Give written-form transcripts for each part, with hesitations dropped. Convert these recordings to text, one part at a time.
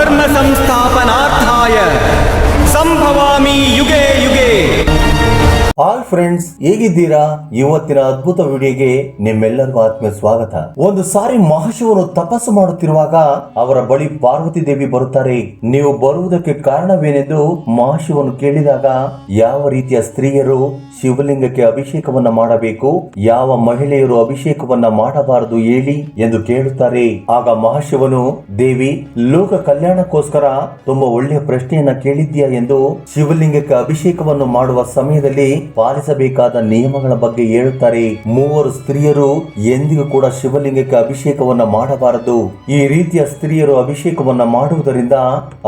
ಧರ್ಮ ಸಂಸ್ಥಾಪನಾರ್ಥಾಯ ಸಂಭವಾಮಿ ಯುಗೆ ಯುಗೆ. ಹಾಯ್ ಫ್ರೆಂಡ್ಸ್, ಹೇಗಿದ್ದೀರಾ? ಇವತ್ತಿನ ಅದ್ಭುತ ವಿಡಿಯೋಗೆ ನಿಮ್ಮೆಲ್ಲರಿಗೂ ಆತ್ಮೀಯ ಸ್ವಾಗತ. ಒಂದು ಸಾರಿ ಮಹಾಶಿವನು ತಪಸ್ಸು ಮಾಡುತ್ತಿರುವಾಗ ಅವರ ಬಳಿ ಪಾರ್ವತಿ ದೇವಿ ಬರುತ್ತಾರೆ. ನೀವು ಬರುವುದಕ್ಕೆ ಕಾರಣವೇನೆಂದು ಮಹಾಶಿವನು ಕೇಳಿದಾಗ, ಯಾವ ರೀತಿಯ ಸ್ತ್ರೀಯರು ಶಿವಲಿಂಗಕ್ಕೆ ಅಭಿಷೇಕವನ್ನ ಮಾಡಬೇಕು, ಯಾವ ಮಹಿಳೆಯರು ಅಭಿಷೇಕವನ್ನ ಮಾಡಬಾರದು ಹೇಳಿ ಎಂದು ಕೇಳುತ್ತಾರೆ. ಆಗ ಮಹಾಶಿವನು, ದೇವಿ, ಲೋಕ ಕಲ್ಯಾಣಕ್ಕೋಸ್ಕರ ತುಂಬಾ ಒಳ್ಳೆಯ ಪ್ರಶ್ನೆಯನ್ನ ಕೇಳಿದ್ಯಾ ಎಂದು ಶಿವಲಿಂಗಕ್ಕೆ ಅಭಿಷೇಕವನ್ನು ಮಾಡುವ ಸಮಯದಲ್ಲಿ ಪಾಲಿಸಬೇಕಾದ ನಿಯಮಗಳ ಬಗ್ಗೆ ಹೇಳುತ್ತಾರೆ. ಮೂವರು ಸ್ತ್ರೀಯರು ಎಂದಿಗೂ ಕೂಡ ಶಿವಲಿಂಗಕ್ಕೆ ಅಭಿಷೇಕವನ್ನ ಮಾಡಬಾರದು. ಈ ರೀತಿಯ ಸ್ತ್ರೀಯರು ಅಭಿಷೇಕವನ್ನ ಮಾಡುವುದರಿಂದ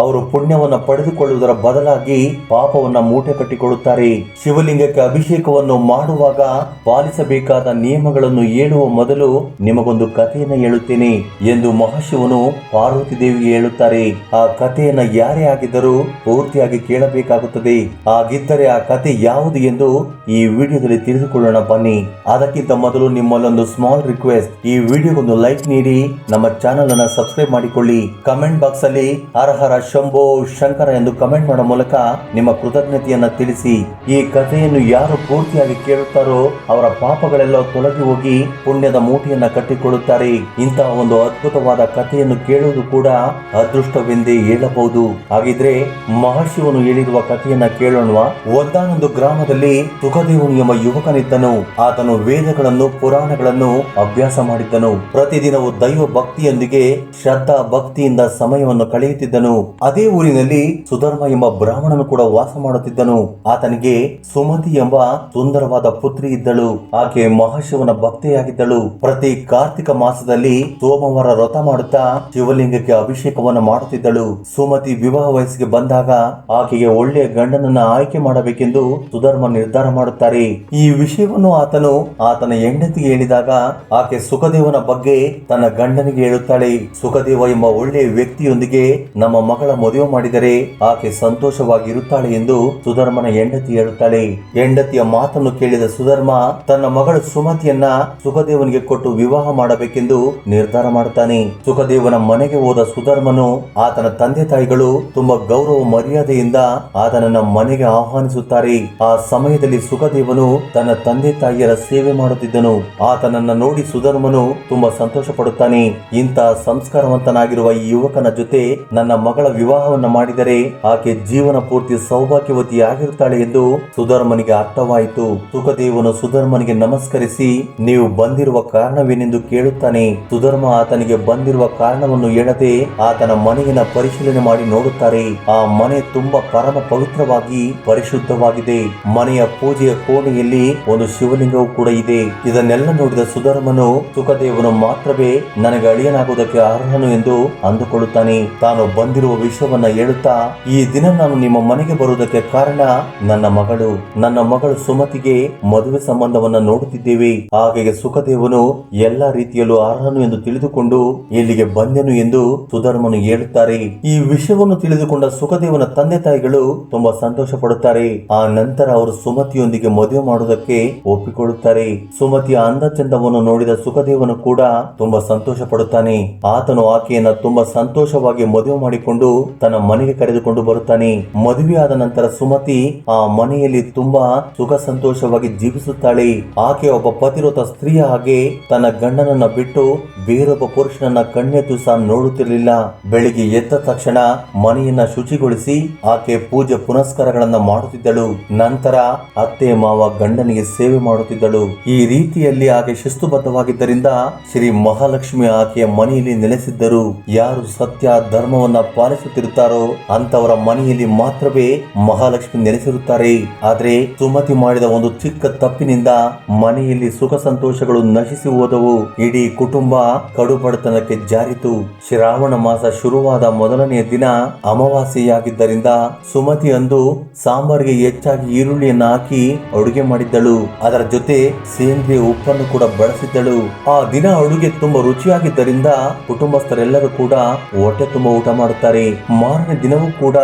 ಅವರು ಪುಣ್ಯವನ್ನ ಪಡೆದುಕೊಳ್ಳುವುದರ ಬದಲಾಗಿ ಪಾಪವನ್ನ ಮೂಟೆ ಕಟ್ಟಿಕೊಳ್ಳುತ್ತಾರೆ. ಶಿವಲಿಂಗಕ್ಕೆ ಅಭಿಷೇಕವನ್ನು ಮಾಡುವಾಗ ಪಾಲಿಸಬೇಕಾದ ನಿಯಮಗಳನ್ನು ಹೇಳುವ ಮೊದಲು ನಿಮಗೊಂದು ಕಥೆಯನ್ನ ಹೇಳುತ್ತೇನೆ ಎಂದು ಮಹಾಶಿವನು ಪಾರ್ವತಿ ದೇವಿಗೆ ಹೇಳುತ್ತಾರೆ. ಆ ಕಥೆಯನ್ನ ಯಾರೇ ಆಗಿದ್ದರೂ ಪೂರ್ತಿಯಾಗಿ ಕೇಳಬೇಕಾಗುತ್ತದೆ. ಹಾಗಿದ್ದರೆ ಆ ಕಥೆ ಯಾವುದು ಎಂದು ಈ ವಿಡಿಯೋದಲ್ಲಿ ತಿಳಿದುಕೊಳ್ಳೋಣ ಬನ್ನಿ. ಅದಕ್ಕಿಂತ ಮೊದಲು ನಿಮ್ಮಲ್ಲೊಂದು ಸ್ಮಾಲ್ ರಿಕ್ವೆಸ್ಟ್, ಈ ವಿಡಿಯೋಗೊಂದು ಲೈಕ್ ನೀಡಿ, ನಮ್ಮ ಚಾನೆಲ್ ಅನ್ನ ಸಬ್ಸ್ಕ್ರೈಬ್ ಮಾಡಿಕೊಳ್ಳಿ. ಕಮೆಂಟ್ ಬಾಕ್ಸ್ ಅಲ್ಲಿ ಹರ ಹರ ಶಂಭೋ ಶಂಕರ ಎಂದು ಕಮೆಂಟ್ ಮಾಡೋ ಮೂಲಕ ನಿಮ್ಮ ಕೃತಜ್ಞತೆಯನ್ನ ತಿಳಿಸಿ. ಈ ಕಥೆಯನ್ನು ಯಾರು ಪೂರ್ತಿಯಾಗಿ ಕೇಳುತ್ತಾರೋ ಅವರ ಪಾಪಗಳೆಲ್ಲ ತೊಲಗಿ ಹೋಗಿ ಪುಣ್ಯದ ಮೂಟೆಯನ್ನ ಕಟ್ಟಿಕೊಳ್ಳುತ್ತಾರೆ. ಇಂತಹ ಒಂದು ಅದ್ಭುತವಾದ ಕಥೆಯನ್ನು ಕೇಳುವುದು ಕೂಡ ಅದೃಷ್ಟವೆಂದೇ ಹೇಳಬಹುದು. ಹಾಗಿದ್ರೆ ಮಹಾಶಿವನು ಹೇಳಿರುವ ಕಥೆಯನ್ನ ಕೇಳೋಣ. ಒಂದಾನೊಂದು ಗ್ರಾಮದಲ್ಲಿ ಸುಖದೇವನು ಎಂಬ ಯುವಕನಿದ್ದನು. ಆತನು ವೇದಗಳನ್ನು ಪುರಾಣಗಳನ್ನು ಅಭ್ಯಾಸ ಮಾಡಿದ್ದನು. ಪ್ರತಿದಿನವೂ ದೈವ ಭಕ್ತಿಯೊಂದಿಗೆ ಶ್ರದ್ಧಾ ಭಕ್ತಿಯಿಂದ ಸಮಯವನ್ನು ಕಳೆಯುತ್ತಿದ್ದನು. ಅದೇ ಊರಿನಲ್ಲಿ ಸುಧರ್ಮ ಎಂಬ ಬ್ರಾಹ್ಮಣನು ಕೂಡ ವಾಸ ಮಾಡುತ್ತಿದ್ದನು. ಆತನಿಗೆ ಸುಮತಿ ಎಂಬ ಸುಂದರವಾದ ಪುತ್ರಿ ಇದ್ದಳು. ಆಕೆ ಮಹಾಶಿವನ ಭಕ್ತೆಯಾಗಿದ್ದಳು. ಪ್ರತಿ ಕಾರ್ತಿಕ ಮಾಸದಲ್ಲಿ ಸೋಮವಾರ ವ್ರತ ಮಾಡುತ್ತಾ ಶಿವಲಿಂಗಕ್ಕೆ ಅಭಿಷೇಕವನ್ನು ಮಾಡುತ್ತಿದ್ದಳು. ಸುಮತಿ ವಿವಾಹ ವಯಸ್ಸಿಗೆ ಬಂದಾಗ ಆಕೆಗೆ ಒಳ್ಳೆಯ ಗಂಡನನ್ನ ಆಯ್ಕೆ ಮಾಡಬೇಕೆಂದು ಸುಧರ್ಮ ನಿರ್ಧಾರ ಮಾಡುತ್ತಾರೆ. ಈ ವಿಷಯವನ್ನು ಆತನ ಹೆಂಡತಿಗೆ ಹೇಳಿದಾಗ ಆಕೆ ಸುಖದೇವನ ಬಗ್ಗೆ ತನ್ನ ಗಂಡನಿಗೆ ಹೇಳುತ್ತಾಳೆ. ಸುಖದೇವ ಎಂಬ ಒಳ್ಳೆಯ ವ್ಯಕ್ತಿಯೊಂದಿಗೆ ನಮ್ಮ ಮಗಳ ಮದುವೆ ಮಾಡಿದರೆ ಆಕೆ ಸಂತೋಷವಾಗಿರುತ್ತಾಳೆ ಎಂದು ಸುಧರ್ಮನ ಹೆಂಡತಿ ಹೇಳುತ್ತಾಳೆ. ಹೆಂಡತಿಯ ಮಾತನ್ನು ಕೇಳಿದ ಸುಧರ್ಮ ತನ್ನ ಮಗಳು ಸುಮತಿಯನ್ನ ಸುಖದೇವನಿಗೆ ಕೊಟ್ಟು ವಿವಾಹ ಮಾಡಬೇಕೆಂದು ನಿರ್ಧಾರ ಮಾಡುತ್ತಾನೆ. ಸುಖದೇವನ ಮನೆಗೆ ಹೋದ ಸುಧರ್ಮನು ಆತನ ತಂದೆ ತಾಯಿಗಳು ತುಂಬಾ ಗೌರವ ಮರ್ಯಾದೆಯಿಂದ ಆತನನ್ನ ಮನೆಗೆ ಆಹ್ವಾನಿಸುತ್ತಾರೆ. ಆ ಸಮಯದಲ್ಲಿ ಸುಖದೇವನು ತನ್ನ ತಂದೆ ತಾಯಿಯರ ಸೇವೆ ಮಾಡುತ್ತಿದ್ದನು. ಆತನನ್ನ ನೋಡಿ ಸುಧರ್ಮನು ತುಂಬಾ ಸಂತೋಷ ಪಡುತ್ತಾನೆ. ಇಂತಹ ಸಂಸ್ಕಾರವಂತನಾಗಿರುವ ಈ ಯುವಕನ ಜೊತೆ ನನ್ನ ಮಗಳ ವಿವಾಹವನ್ನ ಮಾಡಿದರೆ ಆಕೆ ಜೀವನ ಪೂರ್ತಿ ಸೌಭಾಗ್ಯವತಿ ಆಗಿರುತ್ತಾಳೆ ಎಂದು ಸುಧರ್ಮನಿಗೆ ಅರ್ಥವಾಯಿತು. ಸುಖದೇವನು ಸುಧರ್ಮನಿಗೆ ನಮಸ್ಕರಿಸಿ, ನೀವು ಬಂದಿರುವ ಕಾರಣವೇನೆಂದು ಕೇಳುತ್ತಾನೆ. ಸುಧರ್ಮ ಆತನಿಗೆ ಬಂದಿರುವ ಕಾರಣವನ್ನು ಹೇಳದೆ ಆತನ ಮನೆಯನ್ನ ಪರಿಶೀಲನೆ ಮಾಡಿ ನೋಡುತ್ತಾರೆ. ಆ ಮನೆ ತುಂಬಾ ಪರಮ ಪವಿತ್ರವಾಗಿ ಪರಿಶುದ್ಧವಾಗಿದೆ. ಮನೆಯ ಪೂಜೆಯ ಕೋಣೆಯಲ್ಲಿ ಒಂದು ಶಿವಲಿಂಗವು ಕೂಡ ಇದೆ. ಇದನ್ನೆಲ್ಲ ನೋಡಿದ ಸುಧರ್ಮನು ಸುಖದೇವನು ಮಾತ್ರವೇ ನನಗೆ ಅಳಿಯನಾಗುವುದಕ್ಕೆ ಅರ್ಹನು ಎಂದು ಅಂದುಕೊಳ್ಳುತ್ತಾನೆ. ತಾನು ಬಂದಿರುವ ವಿಷಯವನ್ನ ಹೇಳುತ್ತಾ, ಈ ದಿನ ನಾನು ನಿಮ್ಮ ಮನೆಗೆ ಬರುವುದಕ್ಕೆ ಕಾರಣ ನನ್ನ ಮಗಳು ಸುಮತಿಗೆ ಮದುವೆ ಸಂಬಂಧವನ್ನ ನೋಡುತ್ತಿದ್ದೇವೆ. ಹಾಗೆ ಸುಖದೇವನು ಎಲ್ಲಾ ರೀತಿಯಲ್ಲೂ ಅರ್ಹನು ಎಂದು ತಿಳಿದುಕೊಂಡು ಇಲ್ಲಿಗೆ ಬಂದೆನು ಎಂದು ಸುಧರ್ಮನು ಹೇಳುತ್ತಾರೆ. ಈ ವಿಷಯವನ್ನು ತಿಳಿದುಕೊಂಡ ಸುಖದೇವನ ತಂದೆ ತಾಯಿಗಳು ತುಂಬಾ ಸಂತೋಷ ಪಡುತ್ತಾರೆ. ಆ ನಂತರ ಅವರು ಸುಮತಿಯೊಂದಿಗೆ ಮದುವೆ ಮಾಡುವುದಕ್ಕೆ ಒಪ್ಪಿಕೊಳ್ಳುತ್ತಾರೆ. ಸುಮತಿಯ ಅಂದ ಚಂದವನ್ನು ನೋಡಿದ ಸುಖದೇವನು ಕೂಡ ತುಂಬಾ ಸಂತೋಷ ಪಡುತ್ತಾನೆ. ಆತನು ಆಕೆಯನ್ನ ತುಂಬಾ ಸಂತೋಷವಾಗಿ ಮದುವೆ ಮಾಡಿಕೊಂಡು ತನ್ನ ಮನೆಗೆ ಕರೆದುಕೊಂಡು ಬರುತ್ತಾನೆ. ಮದುವೆಯಾದ ನಂತರ ಸುಮತಿ ಆ ಮನೆಯಲ್ಲಿ ತುಂಬಾ ಸುಖ ಸಂತೋಷವಾಗಿ ಜೀವಿಸುತ್ತಾಳೆ. ಆಕೆ ಒಬ್ಬ ಪತಿವ್ರತ ಸ್ತ್ರೀಯ ಹಾಗೆ ತನ್ನ ಗಂಡನನ್ನ ಬಿಟ್ಟು ಬೇರೊಬ್ಬ ಪುರುಷನನ್ನ ಕಣ್ಣೆತ್ತು ಸಹ ನೋಡುತ್ತಿರಲಿಲ್ಲ. ಬೆಳಿಗ್ಗೆ ಎದ್ದ ತಕ್ಷಣ ಮನೆಯನ್ನ ಶುಚಿಗೊಳಿಸಿ ಆಕೆ ಪೂಜೆ ಪುನಸ್ಕಾರಗಳನ್ನ ಮಾಡುತ್ತಿದ್ದಳು. ನಂತರ ಅತ್ತೆ ಮಾವ ಗಂಡನಿಗೆ ಸೇವೆ ಮಾಡುತ್ತಿದ್ದಳು. ಈ ರೀತಿಯಲ್ಲಿ ಆಕೆ ಶಿಸ್ತುಬದ್ಧವಾಗಿದ್ದರಿಂದ ಶ್ರೀ ಮಹಾಲಕ್ಷ್ಮಿ ಆಕೆಯ ಮನೆಯಲ್ಲಿ ನೆಲೆಸಿದ್ದರು. ಯಾರು ಸತ್ಯ ಧರ್ಮವನ್ನ ಪಾಲಿಸುತ್ತಿರುತ್ತಾರೋ ಅಂತವರ ಮನೆಯಲ್ಲಿ ಮಾತ್ರವೇ ಮಹಾಲಕ್ಷ್ಮಿ ನೆಲೆಸಿರುತ್ತಾರೆ. ಆದ್ರೆ ಸುಮತಿ ಮಾಡಿದ ಒಂದು ಚಿಕ್ಕ ತಪ್ಪಿನಿಂದ ಮನೆಯಲ್ಲಿ ಸುಖ ಸಂತೋಷಗಳು ನಶಿಸಿ ಹೋದವು. ಇಡೀ ಕುಟುಂಬ ಕಡುಬಡತನಕ್ಕೆ ಜಾರಿತು. ಶ್ರಾವಣ ಮಾಸ ಶುರುವಾದ ಮೊದಲನೆಯ ದಿನ ಅಮಾವಾಸ್ಯೆಯಾಗಿದ್ದರಿಂದ ಸುಮತಿ ಅಂದು ಸಾಂಬಾರಿಗೆ ಹೆಚ್ಚಾಗಿ ಈರುಳ್ಳಿಯನ್ನ ಹಾಕಿ ಅಡುಗೆ ಮಾಡಿದ್ದಳು. ಅದರ ಜೊತೆ ಸೇಂದ್ರಿಯ ಉಪ್ಪನ್ನು ಕೂಡ ಬಳಸಿದ್ದಳು. ಆ ದಿನ ಅಡುಗೆ ತುಂಬಾ ರುಚಿಯಾಗಿದ್ದರಿಂದ ಕುಟುಂಬಸ್ಥರೆಲ್ಲರೂ ಕೂಡ ಹೊಟ್ಟೆ ತುಂಬಾ ಊಟ ಮಾಡುತ್ತಾರೆ. ಮಾರನೇ ದಿನವೂ ಕೂಡ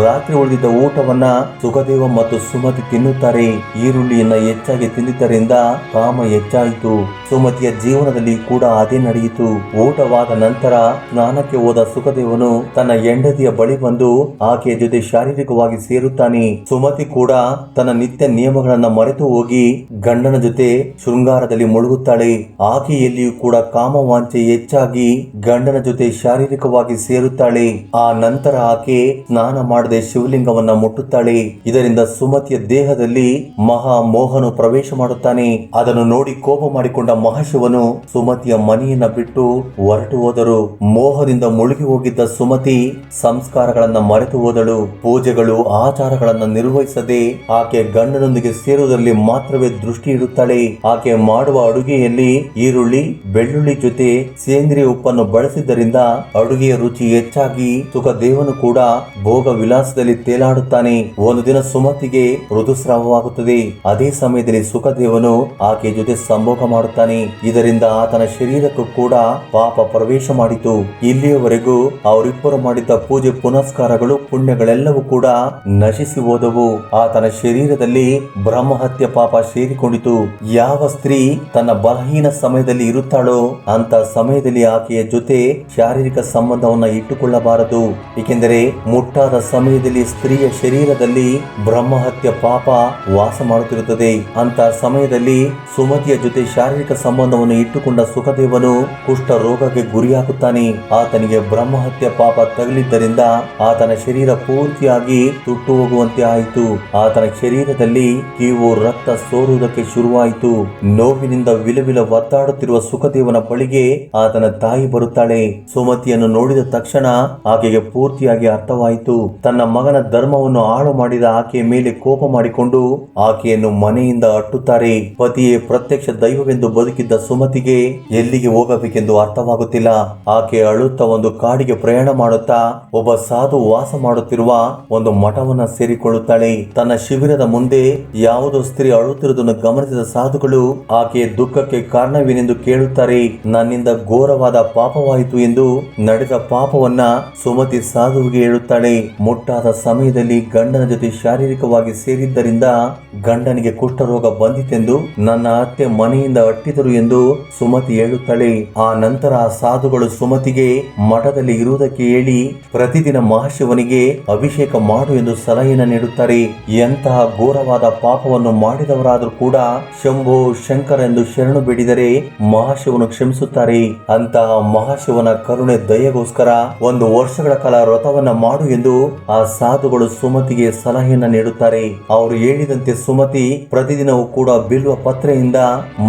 ರಾತ್ರಿ ಉಳಿದಿದ್ದ ಊಟವನ್ನ ಸುಖದೇವ ಮತ್ತು ಸುಮತಿ ತಿನ್ನುತ್ತಾರೆ. ಈರುಳ್ಳಿಯನ್ನ ಹೆಚ್ಚಾಗಿ ತಿಂದಿದ್ದರಿಂದ ಕಾಮ ಹೆಚ್ಚಾಯಿತು. ಸುಮತಿಯ ಜೀವನದಲ್ಲಿ ಕೂಡ ಅದೇ ನಡೆಯಿತು. ಊಟವಾದ ನಂತರ ಸ್ನಾನಕ್ಕೆ ಹೋದ ಸುಖದೇವನು ತನ್ನ ಹೆಂಡತಿಯ ಬಳಿ ಬಂದು ಆಕೆಯ ಜೊತೆ ಶಾರೀರಿಕವಾಗಿ ಸೇರುತ್ತಾನೆ. ಸುಮತಿ ಕೂಡ ತನ್ನ ನಿತ್ಯ ನಿಯಮಗಳನ್ನ ಮರೆತು ಹೋಗಿ ಗಂಡನ ಜೊತೆ ಶೃಂಗಾರದಲ್ಲಿ ಮುಳುಗುತ್ತಾಳೆ. ಆಕೆಯಲ್ಲಿಯೂ ಕೂಡ ಕಾಮವಾಂಚೆ ಹೆಚ್ಚಾಗಿ ಗಂಡನ ಜೊತೆ ಶಾರೀರಿಕವಾಗಿ ಸೇರುತ್ತಾಳೆ. ಆ ನಂತರ ಆಕೆ ಸ್ನಾನ ಮಾಡದೆ ಶಿವಲಿಂಗವನ್ನ ಮುಟ್ಟುತ್ತಾಳೆ. ಇದರಿಂದ ಸುಮತಿಯ ದೇಹದಲ್ಲಿ ಮಹಾ ಮೋಹನು ಪ್ರವೇಶ ಮಾಡುತ್ತಾನೆ. ಅದನ್ನು ನೋಡಿ ಕೋಪ ಮಾಡಿಕೊಂಡ ಮಹಾಶಿವನು ಸುಮತಿಯ ಮನೆಯನ್ನ ಬಿಟ್ಟು ಹೊರಟು ಹೋದರು. ಮೋಹದಿಂದ ಮುಳುಗಿ ಹೋಗಿದ್ದ ಸುಮತಿ ಸಂಸ್ಕಾರಗಳನ್ನ ಮರೆತು ಹೋದಳು. ಪೂಜೆಗಳು ಆಚಾರಗಳನ್ನ ನಿರ್ವಹಿಸದೆ ಆಕೆ ಗಂಡನೊಂದಿಗೆ ಸೇರುವುದರಲ್ಲಿ ಮಾತ್ರವೇ ದೃಷ್ಟಿ ಇಡುತ್ತಾಳೆ. ಆಕೆ ಮಾಡುವ ಅಡುಗೆಯಲ್ಲಿ ಈರುಳ್ಳಿ ಬೆಳ್ಳುಳ್ಳಿ ಜೊತೆ ಸೇಂದ್ರಿಯ ಉಪ್ಪನ್ನು ಬಳಸಿದ್ದರಿಂದ ಅಡುಗೆಯ ರುಚಿ ಹೆಚ್ಚಾಗಿ ಸುಖದೇವನು ಕೂಡ ಭೋಗ ವಿಲಾಸದಲ್ಲಿ ತೇಲಾಡುತ್ತಾನೆ. ಒಂದು ದಿನ ಸುಮತಿಗೆ ಋತುಸ್ರಾವವಾಗುತ್ತದೆ. ಅದೇ ಸಮಯದಲ್ಲಿ ಸುಖದೇವನು ಆಕೆ ಜೊತೆ ಸಂಭೋಗ ಮಾಡುತ್ತಾನೆ. ಇದರಿಂದ ಆತನ ಶರೀರಕ್ಕೂ ಕೂಡ ಪಾಪ ಪ್ರವೇಶ ಮಾಡಿತು. ಇಲ್ಲಿಯವರೆಗೂ ಅವರಿಬ್ಬರು ಮಾಡಿದ್ದ ಪೂಜೆ ಪುನಸ್ಕಾರಗಳು ಪುಣ್ಯಗಳೆಲ್ಲವೂ ಕೂಡ ನಶಿಸಿ ಹೋದವು. ಆತನ ಶರೀರದಲ್ಲಿ ಬ್ರಹ್ಮಹತ್ಯೆ ಪಾಪ ಸೇರಿಕೊಂಡಿತು. ಯಾವ ಸ್ತ್ರೀ ತನ್ನ ಬಲಹೀನ ಸಮಯದಲ್ಲಿ ಇರುತ್ತಾಳೋ ಅಂತ ಸಮಯದಲ್ಲಿ ಆಕೆಯ ಜೊತೆ ಶಾರೀರಿಕ ಸಂಬಂಧವನ್ನ ಇಟ್ಟುಕೊಳ್ಳಬಾರದು. ಏಕೆಂದರೆ ಮುಟ್ಟಾದ ಸಮಯದಲ್ಲಿ ಸ್ತ್ರೀಯ ಶರೀರದಲ್ಲಿ ಬ್ರಹ್ಮಹತ್ಯೆ ಪಾಪ ವಾಸ ಮಾಡುತ್ತಿರುತ್ತದೆ. ಅಂತ ಸಮಯದಲ್ಲಿ ಸುಮತಿಯ ಜೊತೆ ಶಾರೀರಿಕ ಸಂಬಂಧವನ್ನು ಇಟ್ಟುಕೊಂಡ ಸುಖದೇವನು ಕುಷ್ಠ ರೋಗಕ್ಕೆ ಗುರಿಯಾಗುತ್ತಾನೆ. ಆತನಿಗೆ ಬ್ರಹ್ಮಹತ್ಯೆ ಪಾಪ ತಗಲಿದ್ದರಿಂದ ಆತನ ಶರೀರ ಪೂರ್ತಿಯಾಗಿ ಸುಟ್ಟು ಹೋಗುವಂತೆ ಆಯಿತು. ಆತನ ಶರೀರದಲ್ಲಿ ಕೀವು ರಕ್ತ ಸೋರುವುದಕ್ಕೆ ಶುರುವಾಯಿತು. ನೋವಿನಿಂದ ವಿಲವಿಲ ಒದ್ದಾಡುತ್ತಿರುವ ಸುಖದೇವನ ಬಳಿಗೆ ಆತನ ತಾಯಿ ಬರುತ್ತಾಳೆ. ಸುಮತಿಯನ್ನು ನೋಡಿದ ತಕ್ಷಣ ಆಕೆಗೆ ಪೂರ್ತಿಯಾಗಿ ಅರ್ಥವಾಯಿತು. ತನ್ನ ಮಗನ ಧರ್ಮವನ್ನು ಹಾಳು ಮಾಡಿದ ಆಕೆಯ ಮೇಲೆ ಕೋಪ ಮಾಡಿಕೊಂಡು ಆಕೆಯನ್ನು ಮನೆಯಿಂದ ಅಟ್ಟುತ್ತಾರೆ. ಪತಿಯೇ ಪ್ರತ್ಯಕ್ಷ ದೈವವೆಂದು ಬದುಕಿದ್ದ ಸುಮತಿಗೆ ಎಲ್ಲಿಗೆ ಹೋಗಬೇಕೆಂದು ಅರ್ಥವಾಗುತ್ತಿಲ್ಲ. ಆಕೆ ಅಳುತ್ತಾ ಒಂದು ಕಾಡಿಗೆ ಪ್ರಯಾಣ ಮಾಡುತ್ತಾ ಒಬ್ಬ ಸಾಧು ವಾಸ ಮಾಡುತ್ತಿರುವ ಒಂದು ಮಠವನ್ನ ಸೇರಿಕೊಳ್ಳುತ್ತಾಳೆ. ತನ್ನ ಶಿಬಿರದ ಮುಂದೆ ಯಾವುದೋ ಸ್ತ್ರೀ ಅಳುತ್ತಿರುವುದನ್ನು ಗಮನಿಸಿದ ಸಾಧುಗಳು ಆಕೆಯ ದುಃಖಕ್ಕೆ ಕಾರಣವೇನೆಂದು ಕೇಳುತ್ತಾರೆ. ನನ್ನಿಂದ ಘೋರವಾದ ಪಾಪವಾಯಿತು ಎಂದು ನಡೆದ ಪಾಪವನ್ನ ಸುಮತಿ ಸಾಧುವಿಗೆ ಹೇಳುತ್ತಾಳೆ. ಮುಟ್ಟಾದ ಸಮಯದಲ್ಲಿ ಗಂಡನ ಜೊತೆ ಶಾರೀರಿಕವಾಗಿ ಸೇರಿದ್ದರಿಂದ ಗಂಡನಿಗೆ ಕುಷ್ಠರೋಗ ಬಂದಿತೆಂದು ನನ್ನ ಅತ್ತೆ ಮನೆಯಿಂದ ಅಟ್ಟಿದರು ಎಂದು ಸುಮತಿ ಹೇಳುತ್ತಾಳೆ. ಆ ನಂತರ ಆ ಸಾಧುಗಳು ಸುಮತಿಗೆ ಮಠದಲ್ಲಿ ಇರುವುದಕ್ಕೆ ಹೇಳಿ ಪ್ರತಿದಿನ ಮಹಾಶಿವನಿಗೆ ಅಭಿಷೇಕ ಮಾಡು ಎಂದು ಸಲಹೆಯನ್ನು ನೀಡುತ್ತಾರೆ. ಎಂತಹ ಘೋರವಾದ ಪಾಪವನ್ನು ಮಾಡಿದವರಾದರೂ ಕೂಡ ಶಂಭೋ ಶಂಕರ ಎಂದು ಶರಣು ಬೇಡಿದರೆ ಮಹಾಶಿವನು ಕ್ಷಮಿಸುತ್ತಾರೆ. ಅಂತಹ ಮಹಾಶಿವನ ಕರುಣೆ ದಯೆಗೋಸ್ಕರ 1 ವರ್ಷಗಳ ಕಾಲ ವ್ರತವನ್ನ ಮಾಡು ಎಂದು ಆ ಸಾಧುಗಳು ಸುಮತಿಗೆ ಸಲಹೆಯನ್ನ ನೀಡುತ್ತಾರೆ. ಅವರು ಹೇಳಿದಂತೆ ಸುಮತಿ ಪ್ರತಿದಿನವೂ ಕೂಡ ಬಿಲ್ವ ಪತ್ರೆಯಿಂದ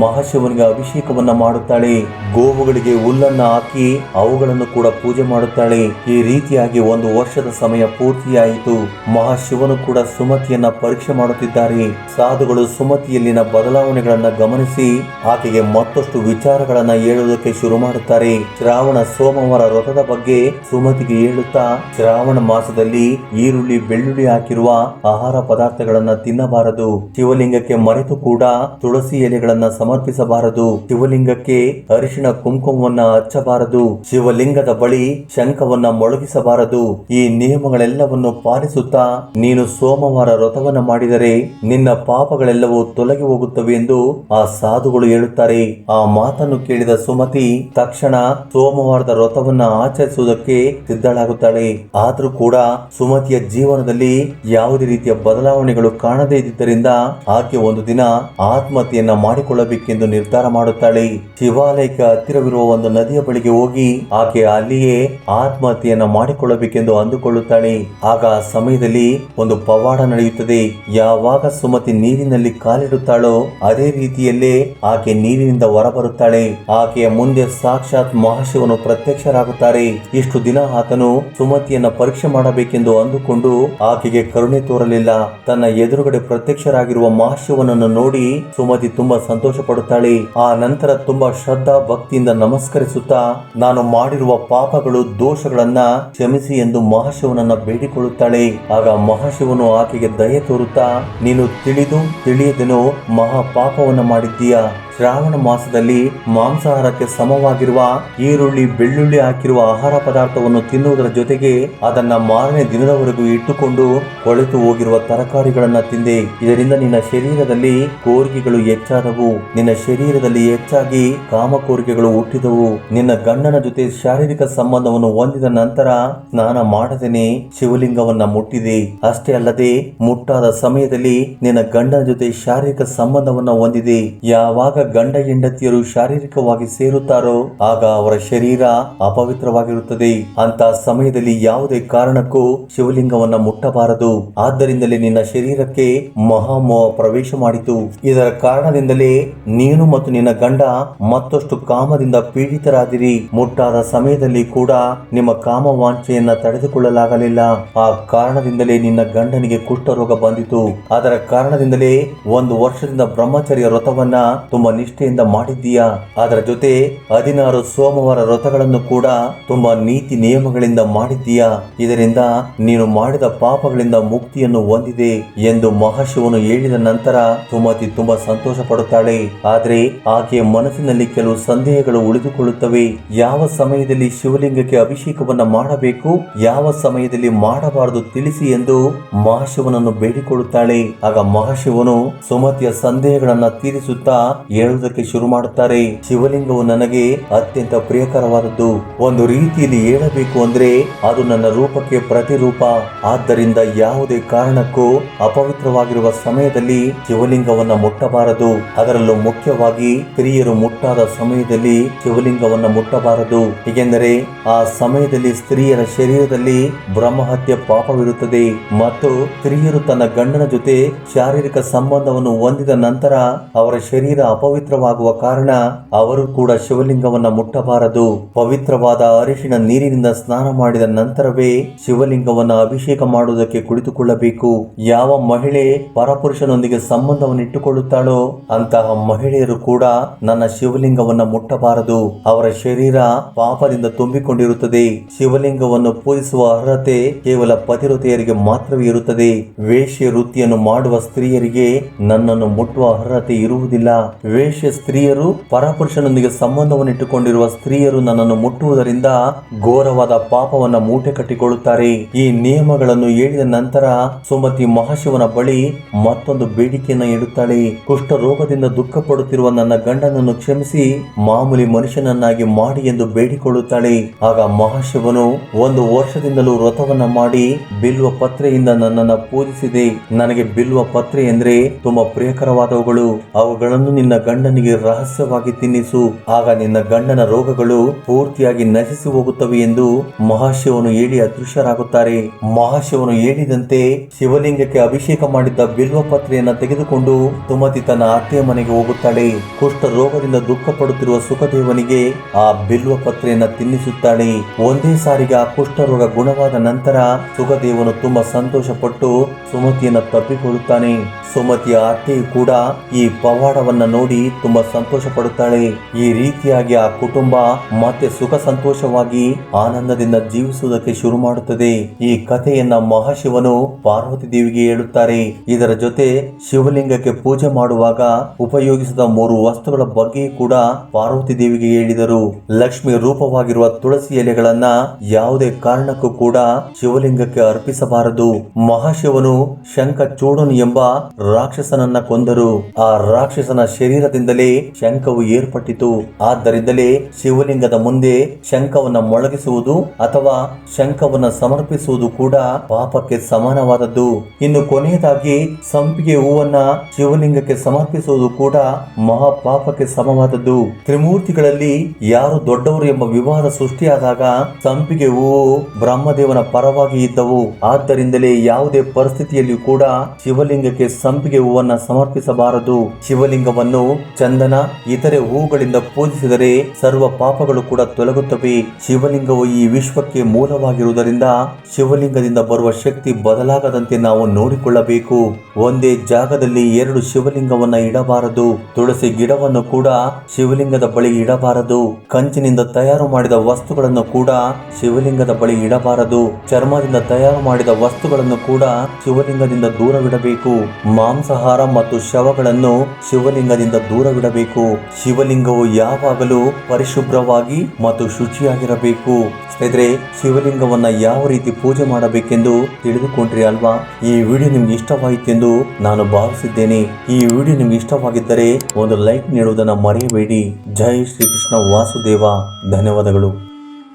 ಮಹಾಶಿವನಿಗೆ ಅಭಿಷೇಕವನ್ನ ಮಾಡುತ್ತಾಳೆ. ಗೋವುಗಳಿಗೆ ಹುಲ್ಲನ್ನ ಹಾಕಿ ಅವುಗಳನ್ನು ಕೂಡ ಪೂಜೆ ಮಾಡುತ್ತಾಳೆ. ಈ ರೀತಿಯಾಗಿ 1 ವರ್ಷದ ಸಮಯ ಪೂರ್ತಿಯಾಯಿತು. ಮಹಾಶಿವನು ಕೂಡ ಸುಮತಿಯನ್ನ ಪರೀಕ್ಷೆ ಮಾಡುತ್ತಿದ್ದಾರೆ. ಸಾಧುಗಳು ಸುಮತಿಯಲ್ಲಿನ ಬದಲಾವಣೆಗಳನ್ನ ಗಮನಿಸಿ ಆಕೆಗೆ ಮತ್ತಷ್ಟು ವಿಚಾರಗಳನ್ನ ಹೇಳುವುದಕ್ಕೆ ಶುರು ಮಾಡುತ್ತಾರೆ. ಶ್ರಾವಣ ಸೋಮವಾರ ವ್ರತದ ಬಗ್ಗೆ ಸುಮತಿಗೆ ಹೇಳುತ್ತಾ ಶ್ರಾವಣ ಮಾಸದಲ್ಲಿ ಈರುಳ್ಳಿ ಬೆಳ್ಳುಳ್ಳಿ ಹಾಕಿರುವ ಆಹಾರ ಪದಾರ್ಥಗಳನ್ನ ತಿನ್ನಬಾರದು. ಶಿವಲಿಂಗಕ್ಕೆ ಮರೆತು ಕೂಡ ತುಳಸಿ ಎಲೆಗಳನ್ನ ಸಮರ್ಪಿಸಬಾರದು. ಶಿವಲಿಂಗಕ್ಕೆ ಅರಿಶಿಣ ಕುಂಕುಮವನ್ನ ಹಚ್ಚಬಾರದು. ಶಿವಲಿಂಗದ ಬಳಿ ಶಂಖವನ್ನ ಮೊಳಗಿಸಬಾರದು. ಈ ನಿಯಮಗಳೆಲ್ಲವನ್ನು ಪಾಲಿಸುತ್ತಾ ನೀನು ಸೋಮವಾರ ವ್ರತವನ್ನ ಮಾಡಿದರೆ ನಿನ್ನ ಪಾಪಗಳೆಲ್ಲವೂ ತೊಲಗಿ ಹೋಗುತ್ತವೆ ಎಂದು ಆ ಸಾಧುಗಳು ಹೇಳುತ್ತಾರೆ. ಆ ಮಾತನ್ನು ಕೇಳಿದ ಸುಮತಿ ತಕ್ಷಣ ಸೋಮವಾರದ ವ್ರತವನ್ನ ಆಚರಿಸುವುದಕ್ಕೆ ಸಿದ್ಧಳಾಗುತ್ತಾಳೆ. ಆದ್ರೂ ಕೂಡ ಸುಮತಿಯ ಜೀವನದಲ್ಲಿ ಯಾವುದೇ ರೀತಿಯ ಬದಲಾವಣೆಗಳು ಕಾಣದೇ ಇದ್ದುದರಿಂದ ಆಕೆ ಒಂದು ದಿನ ಆತ್ಮಹತ್ಯೆಯನ್ನ ಮಾಡಿಕೊಳ್ಳಬೇಕೆಂದು ನಿರ್ಧಾರ ಮಾಡುತ್ತಾಳೆ. ಶಿವಾಲಯಕ್ಕೆ ಹತ್ತಿರವಿರುವ ಒಂದು ನದಿಯ ಬಳಿಗೆ ಹೋಗಿ ಆಕೆ ಅಲ್ಲಿಯೇ ಆತ್ಮಹತ್ಯೆಯನ್ನ ಮಾಡಿಕೊಳ್ಳಬೇಕೆಂದು ಅಂದುಕೊಳ್ಳುತ್ತಾಳೆ. ಆಗ ಆ ಸಮಯದಲ್ಲಿ ಒಂದು ಪವಾಡ ನಡೆಯುತ್ತದೆ. ಯಾವಾಗ ಸುಮತಿ ನೀರಿನಲ್ಲಿ ಕಾಲಿಡುತ್ತಾಳೋ ಅದೇ ರೀತಿಯಲ್ಲೇ ಆಕೆ ನೀರಿನಿಂದ ಹೊರಬರುತ್ತಾಳೆ. ಆಕೆಯ ಮುಂದೆ ಸಾಕ್ಷಾತ್ ಮಹಾಶಿವನು ಪ್ರತ್ಯಕ್ಷರಾಗುತ್ತಾರೆ. ಇಷ್ಟು ದಿನ ಆತನು ಸುಮತಿಯನ್ನ ಪರೀಕ್ಷೆ ಮಾಡಬೇಕೆಂದು ಅಂದುಕೊಂಡು ಆಕೆಗೆ ಕರುಣೆ ತೋರಲಿಲ್ಲ. ತನ್ನ ಎದುರುಗಡೆ ಪ್ರತ್ಯಕ್ಷರಾಗಿರುವ ಮಹಾಶಿವನನ್ನು ನೋಡಿ ಸುಮತಿ ತುಂಬಾ ಸಂತೋಷ ಪಡುತ್ತಾಳೆ. ಆ ನಂತರ ತುಂಬಾ ಶ್ರದ್ಧಾ ಭಕ್ತಿಯಿಂದ ನಮಸ್ಕರಿಸುತ್ತಾ ನಾನು ಮಾಡಿರುವ ಪಾಪಗಳು ದೋಷಗಳನ್ನ ಕ್ಷಮಿಸಿ ಎಂದು ಮಹಾಶಿವನನ್ನ ಬೇಡಿಕೊಳ್ಳುತ್ತಾಳೆ. ಆಗ ಮಹಾಶಿವನು ಆಕೆಗೆ ದಯೆ ತೋರುತ್ತಾ ನೀನು ತಿಳಿದು ತಿಳಿಯದೇನೋ ಮಹಾ ಪಾಪವನ್ನ ಮಾಡಿದ್ದೀಯ. ಶ್ರಾವಣ ಮಾಸದಲ್ಲಿ ಮಾಂಸಾಹಾರಕ್ಕೆ ಸಮವಾಗಿರುವ ಈರುಳ್ಳಿ ಬೆಳ್ಳುಳ್ಳಿ ಹಾಕಿರುವ ಆಹಾರ ಪದಾರ್ಥವನ್ನು ತಿನ್ನುವುದರ ಜೊತೆಗೆ ಅದನ್ನ ಮಾರನೇ ದಿನದವರೆಗೂ ಇಟ್ಟುಕೊಂಡು ಕೊಳೆತು ಹೋಗಿರುವ ತರಕಾರಿಗಳನ್ನ ತಿಂದೆ. ಇದರಿಂದ ನಿನ್ನ ಶರೀರದಲ್ಲಿ ಕೋರಿಕೆಗಳು ಹೆಚ್ಚಾದವು. ನಿನ್ನ ಶರೀರದಲ್ಲಿ ಹೆಚ್ಚಾಗಿ ಕಾಮ ಕೋರಿಕೆಗಳು ಹುಟ್ಟಿದವು. ನಿನ್ನ ಗಂಡನ ಜೊತೆ ಶಾರೀರಿಕ ಸಂಬಂಧವನ್ನು ಹೊಂದಿದ ನಂತರ ಸ್ನಾನ ಮಾಡದೇನೆ ಶಿವಲಿಂಗವನ್ನ ಮುಟ್ಟಿದೆ. ಅಷ್ಟೇ ಅಲ್ಲದೆ ಮುಟ್ಟಾದ ಸಮಯದಲ್ಲಿ ನಿನ್ನ ಗಂಡನ ಜೊತೆ ಶಾರೀರಿಕ ಸಂಬಂಧವನ್ನ ಹೊಂದಿದೆ. ಯಾವಾಗ ಗಂಡ ಹೆಂಡತಿಯರು ಶಾರೀರಿಕವಾಗಿ ಸೇರುತ್ತಾರೋ ಆಗ ಅವರ ಶರೀರ ಅಪವಿತ್ರವಾಗಿರುತ್ತದೆ. ಅಂತ ಸಮಯದಲ್ಲಿ ಯಾವುದೇ ಕಾರಣಕ್ಕೂ ಶಿವಲಿಂಗವನ್ನ ಮುಟ್ಟಬಾರದು. ಆದ್ದರಿಂದಲೇ ನಿನ್ನ ಶರೀರಕ್ಕೆ ಮಹಾಮೋಹ ಪ್ರವೇಶ ಮಾಡಿತು. ಇದರ ಕಾರಣದಿಂದಲೇ ನೀನು ಮತ್ತು ನಿನ್ನ ಗಂಡ ಮತ್ತಷ್ಟು ಕಾಮದಿಂದ ಪೀಡಿತರಾದಿರಿ. ಮುಟ್ಟಾದ ಸಮಯದಲ್ಲಿ ಕೂಡ ನಿಮ್ಮ ಕಾಮ ವಾಂಛೆಯನ್ನ ತಡೆದುಕೊಳ್ಳಲಾಗಲಿಲ್ಲ. ಆ ಕಾರಣದಿಂದಲೇ ನಿನ್ನ ಗಂಡನಿಗೆ ಕುಷ್ಠರೋಗ ಬಂದಿತು. ಅದರ ಕಾರಣದಿಂದಲೇ 1 ವರ್ಷದಿಂದ ಬ್ರಹ್ಮಚರ್ಯ ವ್ರತವನ್ನ ತುಂಬಾ ನಿಷ್ಠೆಯಿಂದ ಮಾಡಿದ್ದೀಯಾ. ಅದರ ಜೊತೆ 16 ಸೋಮವಾರ ವ್ರತಗಳನ್ನು ಕೂಡ ತುಂಬಾ ನೀತಿ ನಿಯಮಗಳಿಂದ ಮಾಡಿದ್ದೀಯಾ. ಇದರಿಂದ ನೀನು ಮಾಡಿದ ಪಾಪಗಳಿಂದ ಮುಕ್ತಿಯನ್ನು ಹೊಂದಿದೆ ಎಂದು ಮಹಾಶಿವನು ಹೇಳಿದ ನಂತರ ಸುಮತಿ ತುಂಬಾ ಸಂತೋಷ ಪಡುತ್ತಾಳೆ. ಆದ್ರೆ ಆಕೆಯ ಮನಸ್ಸಿನಲ್ಲಿ ಕೆಲವು ಸಂದೇಹಗಳು ಉಳಿದುಕೊಳ್ಳುತ್ತವೆ. ಯಾವ ಸಮಯದಲ್ಲಿ ಶಿವಲಿಂಗಕ್ಕೆ ಅಭಿಷೇಕವನ್ನ ಮಾಡಬೇಕು, ಯಾವ ಸಮಯದಲ್ಲಿ ಮಾಡಬಾರದು ತಿಳಿಸಿ ಎಂದು ಮಹಾಶಿವನನ್ನು ಬೇಡಿಕೊಳ್ಳುತ್ತಾಳೆ. ಆಗ ಮಹಾಶಿವನು ಸುಮತಿಯ ಸಂದೇಹಗಳನ್ನ ತೀರಿಸುತ್ತಾ ಹೇಳುವುದಕ್ಕೆ ಶುರು ಮಾಡುತ್ತಾರೆ. ಶಿವಲಿಂಗವು ನನಗೆ ಅತ್ಯಂತ ಪ್ರಿಯಕರವಾದದ್ದು. ಒಂದು ರೀತಿಯಲ್ಲಿ ಹೇಳಬೇಕು ಅಂದ್ರೆ ಅದು ನನ್ನ ರೂಪಕ್ಕೆ ಪ್ರತಿರೂಪ. ಆದ್ದರಿಂದ ಯಾವುದೇ ಕಾರಣಕ್ಕೂ ಅಪವಿತ್ರವಾಗಿರುವ ಸಮಯದಲ್ಲಿ ಶಿವಲಿಂಗವನ್ನ ಮುಟ್ಟಬಾರದು. ಅದರಲ್ಲೂ ಮುಖ್ಯವಾಗಿ ಸ್ತ್ರೀಯರು ಮುಟ್ಟಾದ ಸಮಯದಲ್ಲಿ ಶಿವಲಿಂಗವನ್ನ ಮುಟ್ಟಬಾರದು. ಏಕೆಂದರೆ ಆ ಸಮಯದಲ್ಲಿ ಸ್ತ್ರೀಯರ ಶರೀರದಲ್ಲಿ ಬ್ರಹ್ಮಹತ್ಯೆ ಪಾಪವಿರುತ್ತದೆ ಮತ್ತು ಸ್ತ್ರೀಯರು ತನ್ನ ಗಂಡನ ಜೊತೆ ಶಾರೀರಿಕ ಸಂಬಂಧವನ್ನು ಹೊಂದಿದ ನಂತರ ಅವರ ಶರೀರ ಅಪವಿತ್ರವಾಗುವ ಕಾರಣ ಅವರು ಕೂಡ ಶಿವಲಿಂಗವನ್ನ ಮುಟ್ಟಬಾರದು. ಪವಿತ್ರವಾದ ಅರಿಶಿನ ನೀರಿನಿಂದ ಸ್ನಾನ ಮಾಡಿದ ನಂತರವೇ ಶಿವಲಿಂಗವನ್ನ ಅಭಿಷೇಕ ಮಾಡುವುದಕ್ಕೆ ಕುಳಿತುಕೊಳ್ಳಬೇಕು. ಯಾವ ಮಹಿಳೆ ಪರಪುರುಷನೊಂದಿಗೆ ಸಂಬಂಧವನ್ನು ಇಟ್ಟುಕೊಳ್ಳುತ್ತಾಳೋ ಅಂತಹ ಮಹಿಳೆಯರು ಕೂಡ ನನ್ನ ಶಿವಲಿಂಗವನ್ನ ಮುಟ್ಟಬಾರದು. ಅವರ ಶರೀರ ಪಾಪದಿಂದ ತುಂಬಿಕೊಂಡಿರುತ್ತದೆ. ಶಿವಲಿಂಗವನ್ನು ಪೂಜಿಸುವ ಅರ್ಹತೆ ಕೇವಲ ಪತಿವ್ರತೆಯರಿಗೆ ಮಾತ್ರವೇ ಇರುತ್ತದೆ. ವೇಶ್ಯ ವೃತ್ತಿಯನ್ನು ಮಾಡುವ ಸ್ತ್ರೀಯರಿಗೆ ನನ್ನನ್ನು ಮುಟ್ಟುವ ಅರ್ಹತೆ ಇರುವುದಿಲ್ಲ. ವೇಶ್ಯ ಸ್ತ್ರೀಯರು ಪರಪುರುಷನೊಂದಿಗೆ ಸಂಬಂಧವನ್ನು ಇಟ್ಟುಕೊಂಡಿರುವ ಸ್ತ್ರೀಯರು ನನ್ನನ್ನು ಮುಟ್ಟುವುದರಿಂದ ಘೋರವಾದ ಪಾಪವನ್ನ ಮೂಟೆ ಕಟ್ಟಿಕೊಳ್ಳುತ್ತಾರೆ. ಈ ನಿಯಮಗಳನ್ನು ಹೇಳಿದ ನಂತರ ಸುಮತಿ ಮಹಾಶಿವನ ಬಳಿ ಮತ್ತೊಂದು ಬೇಡಿಕೆಯನ್ನ ಇಡುತ್ತಾಳೆ. ಕುಷ್ಠ ರೋಗದಿಂದ ದುಃಖ ಪಡುತ್ತಿರುವ ನನ್ನ ಗಂಡನನ್ನು ಕ್ಷಮಿಸಿ ಮಾಮೂಲಿ ಮನುಷ್ಯನನ್ನಾಗಿ ಮಾಡಿ ಎಂದು ಬೇಡಿಕೊಳ್ಳುತ್ತಾಳೆ. ಆಗ ಮಹಾಶಿವನು 1 ವರ್ಷದಿಂದಲೂ ವ್ರತವನ್ನ ಮಾಡಿ ಬಿಲ್ವ ಪತ್ರೆಯಿಂದ ನನ್ನನ್ನ ಪೂಜಿಸಿದೆ. ನನಗೆ ಬಿಲ್ವ ಪತ್ರೆ ಎಂದ್ರೆ ತುಂಬಾ ಪ್ರಿಯಕರವಾದವುಗಳು. ಅವುಗಳನ್ನು ನಿನ್ನ ಗಂಡನಿಗೆ ರಹಸ್ಯವಾಗಿ ತಿನ್ನಿಸು. ಆಗ ನಿನ್ನ ಗಂಡನ ರೋಗಗಳು ಪೂರ್ತಿಯಾಗಿ ನಶಿಸಿ ಹೋಗುತ್ತವೆ ಎಂದು ಮಹಾಶಿವನು ಹೇಳಿ ಅದೃಶ್ಯರಾಗುತ್ತಾರೆ. ಮಹಾಶಿವನು ಹೇಳಿದಂತೆ ಶಿವಲಿಂಗಕ್ಕೆ ಅಭಿಷೇಕ ಮಾಡಿದ್ದ ಬಿಲ್ವ ಪತ್ರೆಯನ್ನ ತೆಗೆದುಕೊಂಡು ಸುಮತಿ ತನ್ನ ಅತ್ತೆಯ ಮನೆಗೆ ಹೋಗುತ್ತಾಳೆ. ಕುಷ್ಠ ರೋಗದಿಂದ ದುಃಖ ಪಡುತ್ತಿರುವ ಸುಖದೇವನಿಗೆ ಆ ಬಿಲ್ವ ಪತ್ರೆಯನ್ನ ತಿನ್ನಿಸುತ್ತಾಳೆ. ಒಂದೇ ಸಾರಿಗೆ ಆ ಕುಷ್ಠ ರೋಗ ಗುಣವಾದ ನಂತರ ಸುಖದೇವನು ತುಂಬಾ ಸಂತೋಷ ಪಟ್ಟು ಸುಮತಿಯನ್ನ ತಪ್ಪಿಕೊಳ್ಳುತ್ತಾನೆ. ಸುಮತಿಯ ಅತ್ತೆಯು ಕೂಡ ಈ ಪವಾಡವನ್ನ ನೋಡಿ ತುಂಬಾ ಸಂತೋಷ ಪಡುತ್ತಾಳೆ. ಈ ರೀತಿಯಾಗಿ ಆ ಕುಟುಂಬ ಮತ್ತೆ ಸುಖ ಸಂತೋಷವಾಗಿ ಆನಂದದಿಂದ ಜೀವಿಸುವುದಕ್ಕೆ ಶುರು ಮಾಡುತ್ತದೆ. ಈ ಕಥೆಯನ್ನ ಮಹಾಶಿವನು ಪಾರ್ವತಿ ದೇವಿಗೆ ಹೇಳುತ್ತಾರೆ. ಇದರ ಜೊತೆ ಶಿವಲಿಂಗಕ್ಕೆ ಪೂಜೆ ಮಾಡುವಾಗ ಉಪಯೋಗಿಸಿದ 3 ವಸ್ತುಗಳ ಬಗ್ಗೆ ಕೂಡ ಪಾರ್ವತಿ ದೇವಿಗೆ ಹೇಳಿದರು. ಲಕ್ಷ್ಮಿ ರೂಪವಾಗಿರುವ ತುಳಸಿ ಎಲೆಗಳನ್ನ ಯಾವುದೇ ಕಾರಣಕ್ಕೂ ಕೂಡ ಶಿವಲಿಂಗಕ್ಕೆ ಅರ್ಪಿಸಬಾರದು. ಮಹಾಶಿವನು ಶಂಖಚೂಡನು ಎಂಬ ರಾಕ್ಷಸನನ್ನ ಕೊಂದರು. ಆ ರಾಕ್ಷಸನ ಶರೀರದಿಂದಲೇ ಶಂಖವು ಏರ್ಪಟ್ಟಿತು. ಆದ್ದರಿಂದಲೇ ಶಿವಲಿಂಗದ ಮುಂದೆ ಶಂಖವನ್ನ ಮೊಳಗಿಸುವುದು ಅಥವಾ ಶಂಖವನ್ನ ಸಮರ್ಪಿಸುವುದು ಕೂಡ ಪಾಪಕ್ಕೆ ಸಮಾನವಾದದ್ದು. ಇನ್ನು ಕೊನೆಯದಾಗಿ ಸಂಪಿಗೆ ಹೂವನ್ನ ಶಿವಲಿಂಗಕ್ಕೆ ಸಮರ್ಪಿಸುವುದು ಕೂಡ ಮಹಾ ಪಾಪಕ್ಕೆ ಸಮವಾದದ್ದು. ತ್ರಿಮೂರ್ತಿಗಳಲ್ಲಿ ಯಾರು ದೊಡ್ಡವರು ಎಂಬ ವಿವಾದ ಸೃಷ್ಟಿಯಾದಾಗ ಸಂಪಿಗೆ ಹೂವು ಬ್ರಹ್ಮದೇವನ ಪರವಾಗಿ ಇದ್ದವು. ಆದ್ದರಿಂದಲೇ ಯಾವುದೇ ಪರಿಸ್ಥಿತಿಯಲ್ಲಿಯೂ ಕೂಡ ಶಿವಲಿಂಗಕ್ಕೆ ಸಂಪಿಗೆ ಹೂವನ್ನ ಸಮರ್ಪಿಸಬಾರದು. ಶಿವಲಿಂಗವನ್ನು ಚಂದನ ಇತರೆ ಹೂಗಳಿಂದ ಪೂಜಿಸಿದರೆ ಸರ್ವ ಪಾಪಗಳು ಕೂಡ ತೊಲಗುತ್ತವೆ. ಶಿವಲಿಂಗವು ಈ ವಿಶ್ವಕ್ಕೆ ಮೂಲವಾಗಿರುವುದರಿಂದ ಶಿವಲಿಂಗದಿಂದ ಬರುವ ಶಕ್ತಿ ಬದಲಾಗದಂತೆ ನಾವು ನೋಡಿಕೊಳ್ಳಬೇಕು. ಒಂದೇ ಜಾಗದಲ್ಲಿ 2 ಶಿವಲಿಂಗವನ್ನ ಇಡಬಾರದು. ತುಳಸಿ ಗಿಡವನ್ನು ಕೂಡ ಶಿವಲಿಂಗದ ಬಳಿ ಇಡಬಾರದು. ಕಂಚಿನಿಂದ ತಯಾರು ಮಾಡಿದ ವಸ್ತುಗಳನ್ನು ಕೂಡ ಶಿವಲಿಂಗದ ಬಳಿ ಇಡಬಾರದು. ಚರ್ಮದಿಂದ ತಯಾರು ಮಾಡಿದ ವಸ್ತುಗಳನ್ನು ಕೂಡ ಶಿವಲಿಂಗದಿಂದ ದೂರವಿಡಬೇಕು. ಮಾಂಸಾಹಾರ ಮತ್ತು ಶವಗಳನ್ನು ಶಿವಲಿಂಗದಿಂದ ದೂರವಿಡಬೇಕು. ಶಿವಲಿಂಗವು ಯಾವಾಗಲೂ ಪರಿಶುಭ್ರವಾಗಿ ಮತ್ತು ಶುಚಿಯಾಗಿರಬೇಕು. ಸ್ನೇಹಿತರೆ, ಶಿವಲಿಂಗವನ್ನ ಯಾವ ರೀತಿ ಪೂಜೆ ಮಾಡಬೇಕೆಂದು ತಿಳಿದುಕೊಂಡ್ರಿ ಅಲ್ವಾ? ಈ ವಿಡಿಯೋ ನಿಮ್ಗೆ ಇಷ್ಟವಾಯಿತೆಂದು ನಾನು ಭಾವಿಸಿದ್ದೇನೆ. ಈ ವಿಡಿಯೋ ನಿಮ್ಗೆ ಇಷ್ಟವಾಗಿದ್ದರೆ ಒಂದು ಲೈಕ್ ನೀಡುವುದನ್ನು ಮರೆಯಬೇಡಿ. ಜೈ ಶ್ರೀಕೃಷ್ಣ ವಾಸುದೇವ. ಧನ್ಯವಾದಗಳು.